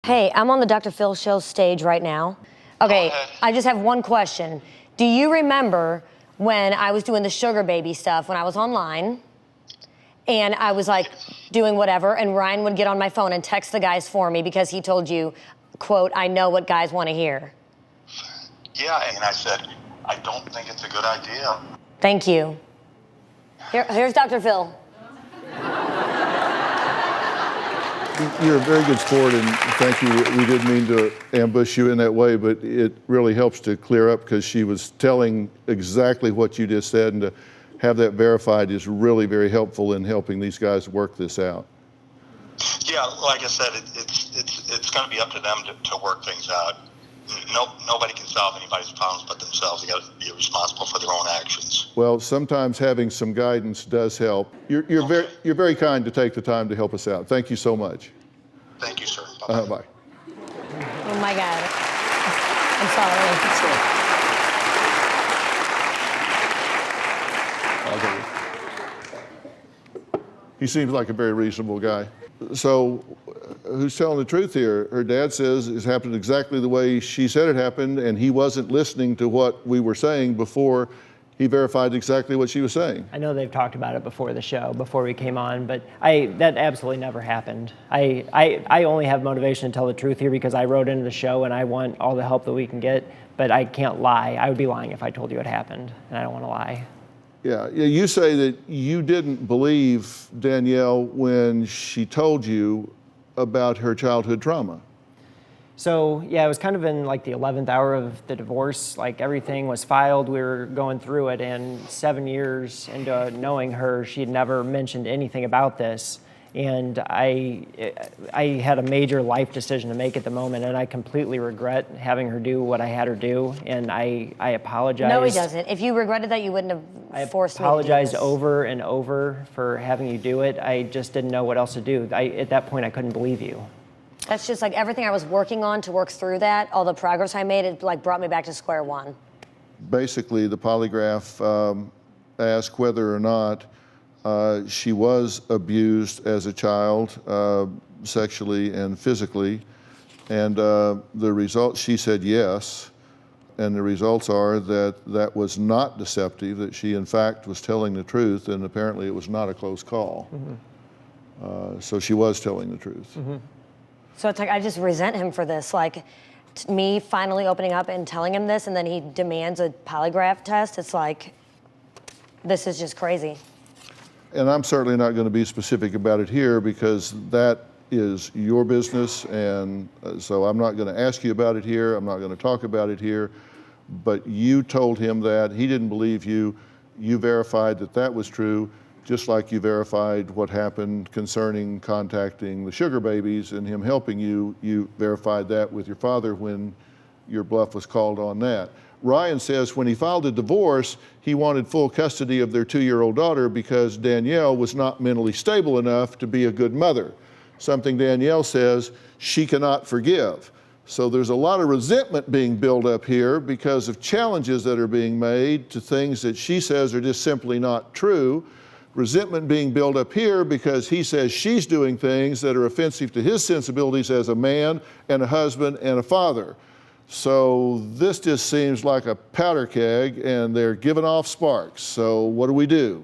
Hey, I'm on the Dr. Phil Show stage right now. Okay, I just have one question. Do you remember when I was doing the sugar baby stuff, when I was online, and I was like doing whatever, and Ryan would get on my phone and text the guys for me because he told you, quote, I know what guys want to hear? Yeah, and I said, I don't think it's a good idea. Thank you. Here's Dr. Phil. You're a very good sport, and thank you. We didn't mean to ambush you in that way, but it really helps to clear up because she was telling exactly what you just said, and to have that verified is really very helpful in helping these guys work this out. Yeah, like I said, it's going to be up to them to work things out. Nobody can solve anybody's problems but themselves. They got to be responsible for their own actions. Well, sometimes having some guidance does help. You're very kind to take the time to help us out. Thank you so much. Thank you, sir. Bye-bye. Bye. Oh my God. I'm sorry. He seems like a very reasonable guy. So, who's telling the truth here? Her dad says it happened exactly the way she said it happened, and he wasn't listening to what we were saying before he verified exactly what she was saying. I know they've talked about it before the show, before we came on, but that absolutely never happened. I only have motivation to tell the truth here because I wrote into the show and I want all the help that we can get, but I can't lie. I would be lying if I told you it happened, and I don't want to lie. Yeah, you say that you didn't believe Danielle when she told you about her childhood trauma. So yeah, it was kind of in like the 11th hour of the divorce. Like everything was filed, we were going through it, and 7 years into knowing her, she had never mentioned anything about this. And I had a major life decision to make at the moment, and I completely regret having her do what I had her do, and I apologize. No, he doesn't. If you regretted that, you wouldn't have forced me to do this. I apologized over and over for having you do it. I just didn't know what else to do. At that point, I couldn't believe you. That's just like everything I was working on to work through that, all the progress I made, it like brought me back to square one. Basically, the polygraph asked whether or not she was abused as a child, sexually and physically, and the results, she said yes, and the results are that that was not deceptive, that she in fact was telling the truth, and apparently it was not a close call. Mm-hmm. So she was telling the truth. Mm-hmm. So it's like I just resent him for this, like me finally opening up and telling him this, and then he demands a polygraph test. It's like, this is just crazy. And I'm certainly not going to be specific about it here because that is your business, and so I'm not going to ask you about it here. I'm not going to talk about it here. But you told him that. He didn't believe you. You verified that that was true, just like you verified what happened concerning contacting the sugar babies and him helping you. You verified that with your father when your bluff was called on that. Ryan says when he filed a divorce, he wanted full custody of their 2-year-old daughter because Danielle was not mentally stable enough to be a good mother, something Danielle says she cannot forgive. So there's a lot of resentment being built up here because of challenges that are being made to things that she says are just simply not true. Resentment being built up here because he says she's doing things that are offensive to his sensibilities as a man and a husband and a father. So this just seems like a powder keg, and they're giving off sparks. So what do we do?